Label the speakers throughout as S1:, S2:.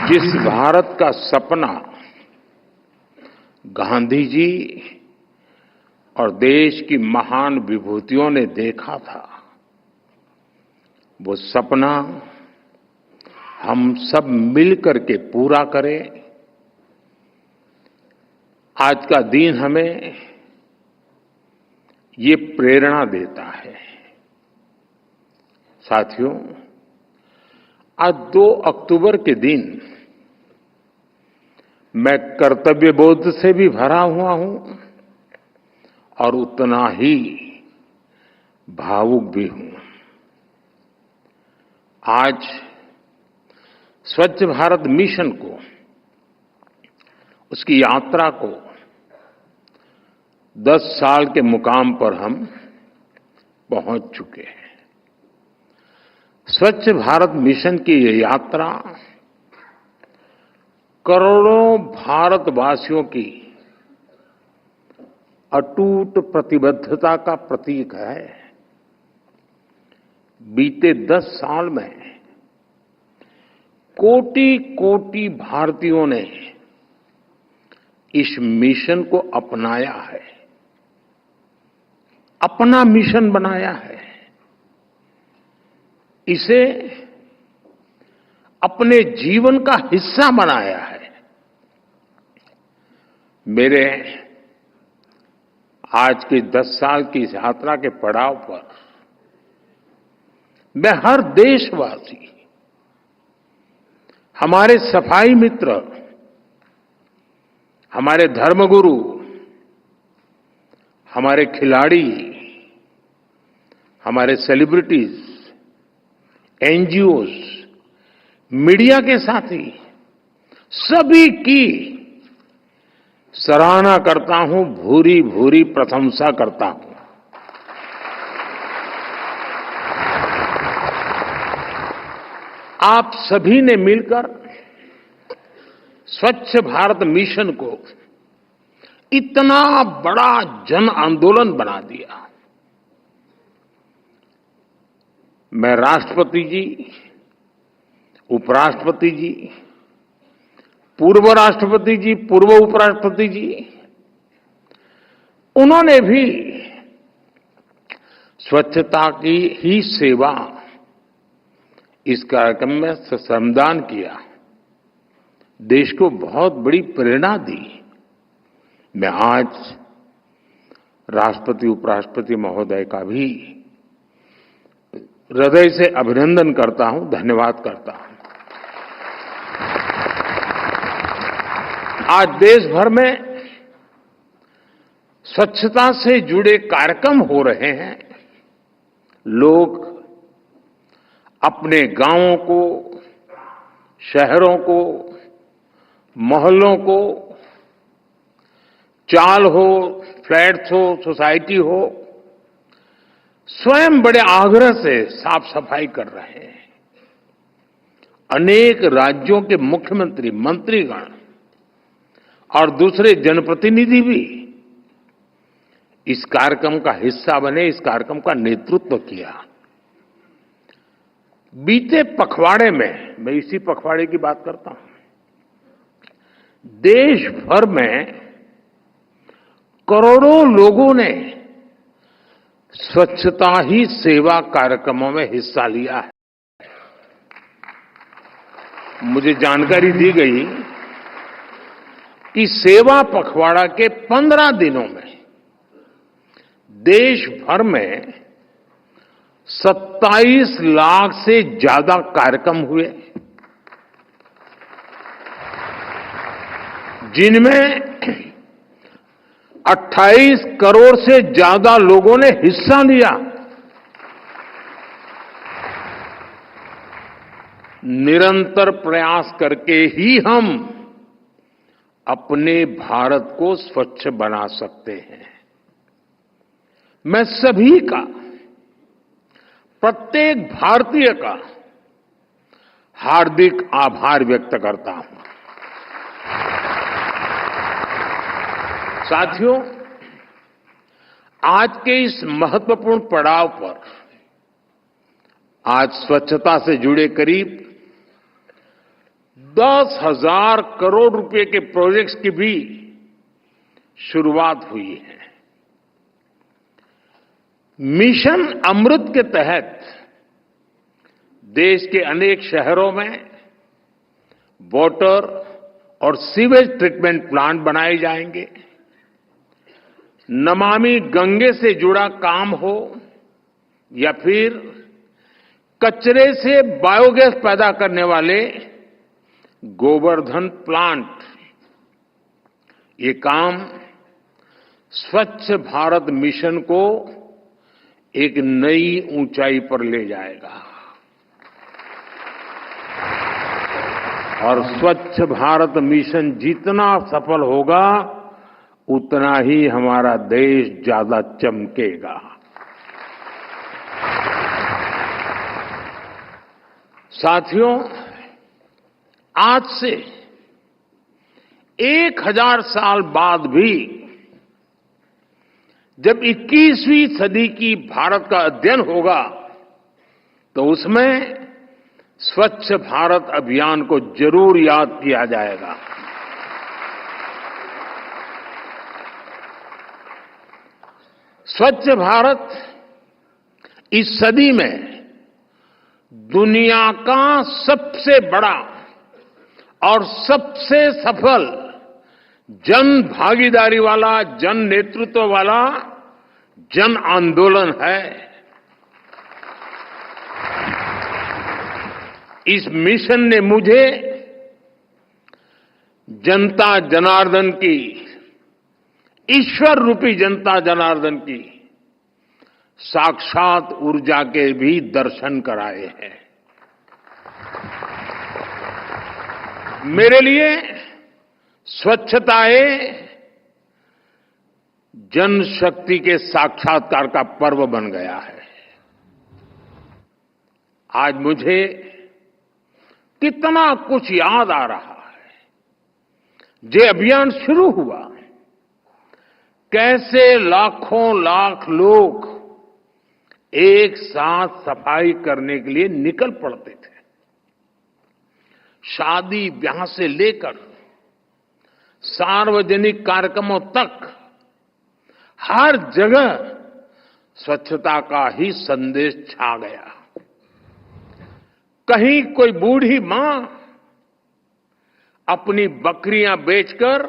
S1: जिस भारत का सपना गांधी जी और देश की महान विभूतियों ने देखा था, वो सपना हम सब मिलकर के पूरा करें। आज का दिन हमें ये प्रेरणा देता है। साथियों, आज 2 अक्टूबर के दिन मैं कर्तव्य बोध से भी भरा हुआ हूं और उतना ही भावुक भी हूं। आज स्वच्छ भारत मिशन को, उसकी यात्रा को 10 साल के मुकाम पर हम पहुंच चुके हैं। स्वच्छ भारत मिशन की ये यात्रा करोड़ों भारतवासियों की अटूट प्रतिबद्धता का प्रतीक है। बीते 10 साल में कोटि-कोटि भारतीयों ने इस मिशन को अपनाया है, अपना मिशन बनाया है, इसे अपने जीवन का हिस्सा बनाया है। मेरे आज के 10 साल की इस यात्रा के पड़ाव पर मैं हर देशवासी, हमारे सफाई मित्र, हमारे धर्मगुरु, हमारे खिलाड़ी, हमारे सेलिब्रिटीज, एनजीओज, मीडिया के साथी, सभी की सराहना करता हूं, भूरी भूरी प्रशंसा करता हूं। आप सभी ने मिलकर स्वच्छ भारत मिशन को इतना बड़ा जन आंदोलन बना दिया। मैं राष्ट्रपति जी, उपराष्ट्रपति जी, पूर्व राष्ट्रपति जी, पूर्व उपराष्ट्रपति जी, उन्होंने भी स्वच्छता की ही सेवा इस कार्यक्रम में श्रमदान किया, देश को बहुत बड़ी प्रेरणा दी। मैं आज राष्ट्रपति उपराष्ट्रपति महोदय का भी हृदय से अभिनंदन करता हूं, धन्यवाद करता हूं। आज देश भर में स्वच्छता से जुड़े कार्यक्रम हो रहे हैं। लोग अपने गांवों को, शहरों को, मोहल्लों को, चाल हो, फ्लैट्स हो, सोसाइटी हो, स्वयं बड़े आग्रह से साफ सफाई कर रहे हैं। अनेक राज्यों के मुख्यमंत्री, मंत्रीगण और दूसरे जनप्रतिनिधि भी इस कार्यक्रम का हिस्सा बने, इस कार्यक्रम का नेतृत्व किया। बीते पखवाड़े में, मैं इसी पखवाड़े की बात करता हूं, देश भर में करोड़ों लोगों ने स्वच्छता ही सेवा कार्यक्रमों में हिस्सा लिया है। मुझे जानकारी दी गई कि सेवा पखवाड़ा के 15 दिनों में देश भर में 27 लाख से ज्यादा कार्यक्रम हुए, जिनमें 28 करोड़ से ज्यादा लोगों ने हिस्सा लिया। निरंतर प्रयास करके ही हम अपने भारत को स्वच्छ बना सकते हैं। मैं सभी का, प्रत्येक भारतीय का हार्दिक आभार व्यक्त करता हूं। साथियों, आज के इस महत्वपूर्ण पड़ाव पर आज स्वच्छता से जुड़े करीब 10,000 करोड़ रुपए के प्रोजेक्ट्स की भी शुरुआत हुई है। मिशन अमृत के तहत देश के अनेक शहरों में वाटर और सीवेज ट्रीटमेंट प्लांट बनाए जाएंगे। नमामि गंगे से जुड़ा काम हो या फिर कचरे से बायोगैस पैदा करने वाले गोवर्धन प्लांट, ये काम स्वच्छ भारत मिशन को एक नई ऊंचाई पर ले जाएगा और स्वच्छ भारत मिशन जितना सफल होगा उतना ही हमारा देश ज्यादा चमकेगा। साथियों, आज से 1000 साल बाद भी जब 21वीं सदी की भारत का अध्ययन होगा तो उसमें स्वच्छ भारत अभियान को जरूर याद किया जाएगा। स्वच्छ भारत इस सदी में दुनिया का सबसे बड़ा और सबसे सफल जन भागीदारी वाला, जन नेतृत्व वाला जन आंदोलन है। इस मिशन ने मुझे जनता जनार्दन की, ईश्वर रूपी जनता जनार्दन की साक्षात ऊर्जा के भी दर्शन कराए हैं। मेरे लिए स्वच्छताए जनशक्ति के साक्षात्कार का पर्व बन गया है। आज मुझे कितना कुछ याद आ रहा है। जे अभियान शुरू हुआ, कैसे लाखों लाख लोग एक साथ सफाई करने के लिए निकल पड़ते थे। शादी ब्याह से लेकर सार्वजनिक कार्यक्रमों तक हर जगह स्वच्छता का ही संदेश छा गया। कहीं कोई बूढ़ी मां अपनी बकरियां बेचकर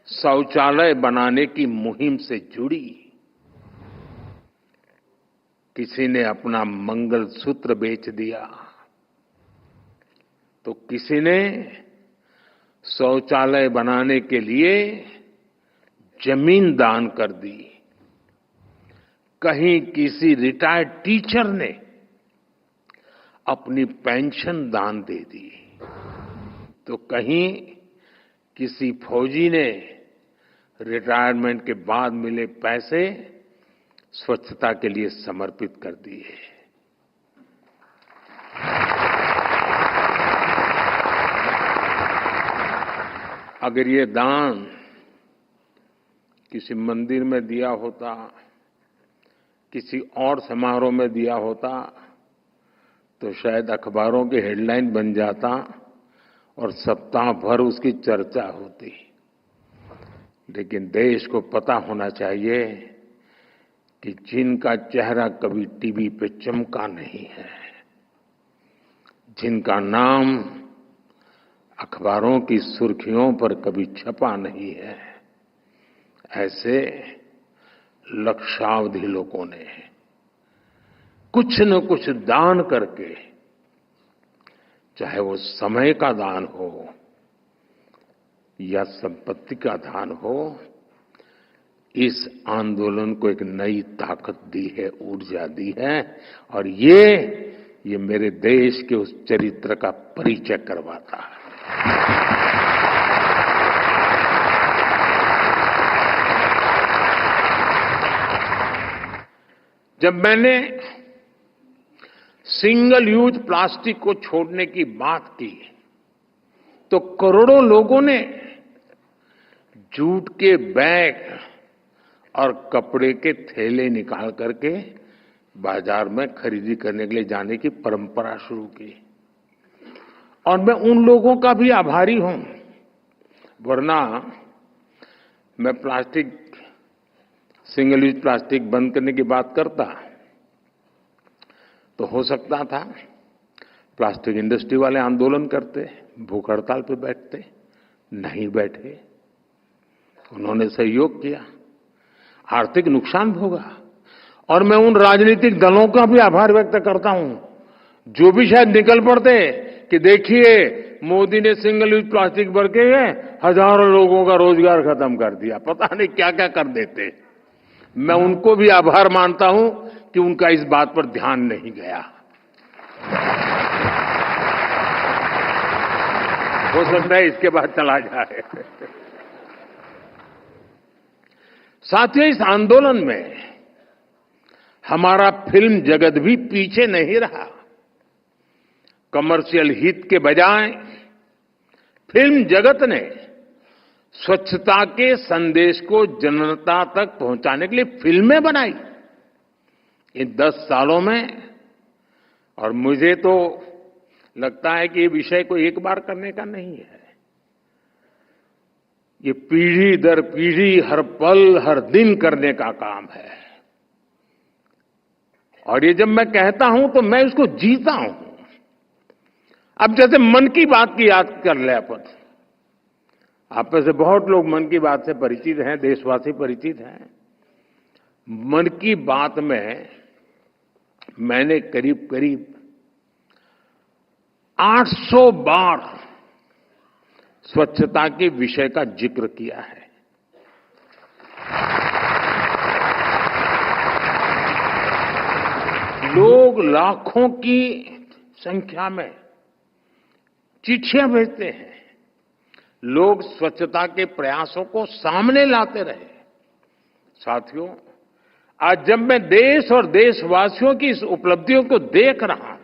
S1: शौचालय बनाने की मुहिम से जुड़ी। किसी ने अपना मंगलसूत्र बेच दिया तो किसी ने शौचालय बनाने के लिए जमीन दान कर दी। कहीं किसी रिटायर्ड टीचर ने अपनी पेंशन दान दे दी तो कहीं किसी फौजी ने रिटायरमेंट के बाद मिले पैसे स्वच्छता के लिए समर्पित कर दिए। अगर ये दान किसी मंदिर में दिया होता, किसी और समारोह में दिया होता तो शायद अखबारों की हेडलाइन बन जाता और सप्ताह भर उसकी चर्चा होती। लेकिन देश को पता होना चाहिए कि जिनका चेहरा कभी टीवी पे चमका नहीं है, जिनका नाम अखबारों की सुर्खियों पर कभी छपा नहीं है, ऐसे लक्षावधि लोगों ने कुछ न कुछ दान करके, चाहे वो समय का दान हो या संपत्ति का दान हो, इस आंदोलन को एक नई ताकत दी है, ऊर्जा दी है और ये मेरे देश के उस चरित्र का परिचय करवाता है। जब मैंने सिंगल यूज प्लास्टिक को छोड़ने की बात की तो करोड़ों लोगों ने जूट के बैग और कपड़े के थैले निकाल करके बाजार में खरीदी करने के लिए जाने की परंपरा शुरू की और मैं उन लोगों का भी आभारी हूं, वरना मैं प्लास्टिक, सिंगल यूज प्लास्टिक बंद करने की बात करता तो हो सकता था प्लास्टिक इंडस्ट्री वाले आंदोलन करते, भूख हड़ताल पे बैठते, नहीं बैठे। उन्होंने सहयोग किया, आर्थिक नुकसान भोगा। और मैं उन राजनीतिक दलों का भी आभार व्यक्त करता हूं जो भी शायद निकल पड़ते कि देखिए मोदी ने सिंगल यूज प्लास्टिक भर के हजारों लोगों का रोजगार खत्म कर दिया, पता नहीं क्या क्या कर देते। मैं उनको भी आभार मानता हूं कि उनका इस बात पर ध्यान नहीं गया। हो सकता है इसके बाद चला जाए। साथियों, इस आंदोलन में हमारा फिल्म जगत भी पीछे नहीं रहा। कमर्शियल हित के बजाय फिल्म जगत ने स्वच्छता के संदेश को जनता तक पहुंचाने के लिए फिल्में बनाई इन 10 सालों में। और मुझे तो लगता है कि ये विषय को एक बार करने का नहीं है, ये पीढ़ी दर पीढ़ी हर पल हर दिन करने का काम है। और ये जब मैं कहता हूं तो मैं इसको जीता हूं। अब जैसे मन की बात की याद कर ले अपन, आप में से बहुत लोग मन की बात से परिचित हैं, देशवासी परिचित हैं। मन की बात में मैंने करीब करीब 800 बार स्वच्छता के विषय का जिक्र किया है। लोग लाखों की संख्या में चिट्ठियां भेजते हैं, लोग स्वच्छता के प्रयासों को सामने लाते रहे। साथियों, आज जब मैं देश और देशवासियों की इस उपलब्धियों को देख रहा हूं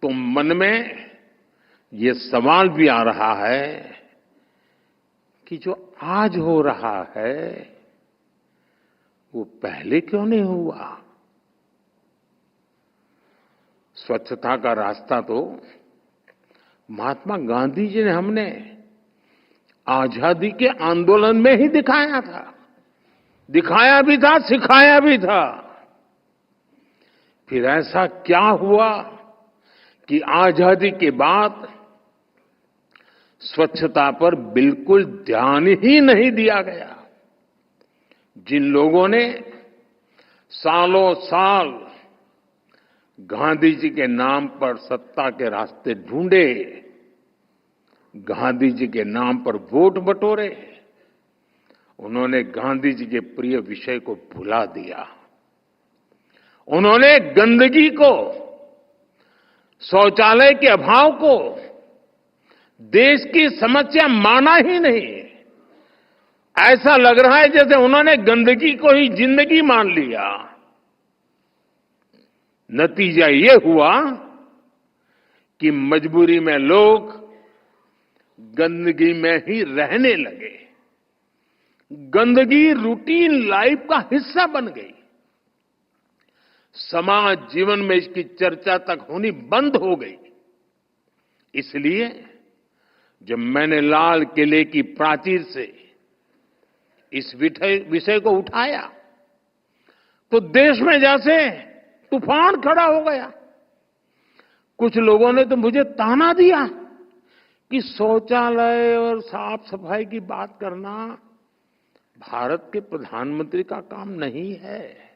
S1: तो मन में ये सवाल भी आ रहा है कि जो आज हो रहा है वो पहले क्यों नहीं हुआ। स्वच्छता का रास्ता तो महात्मा गांधी जी ने हमने आजादी के आंदोलन में ही दिखाया था, दिखाया भी था, सिखाया भी था। फिर ऐसा क्या हुआ कि आजादी के बाद स्वच्छता पर बिल्कुल ध्यान ही नहीं दिया गया। जिन लोगों ने सालों साल गांधी जी के नाम पर सत्ता के रास्ते ढूंढे, गांधी जी के नाम पर वोट बटोरे, उन्होंने गांधी जी के प्रिय विषय को भुला दिया। उन्होंने गंदगी को, शौचालय के अभाव को देश की समस्या माना ही नहीं। ऐसा लग रहा है जैसे उन्होंने गंदगी को ही जिंदगी मान लिया। नतीजा ये हुआ कि मजबूरी में लोग गंदगी में ही रहने लगे। गंदगी रूटीन लाइफ का हिस्सा बन गई। समाज जीवन में इसकी चर्चा तक होनी बंद हो गई। इसलिए जब मैंने लाल किले की प्राचीर से इस विषय को उठाया तो देश में जैसे तूफान खड़ा हो गया। कुछ लोगों ने तो मुझे ताना दिया कि शौचालय और साफ सफाई की बात करना भारत के प्रधानमंत्री का काम नहीं है।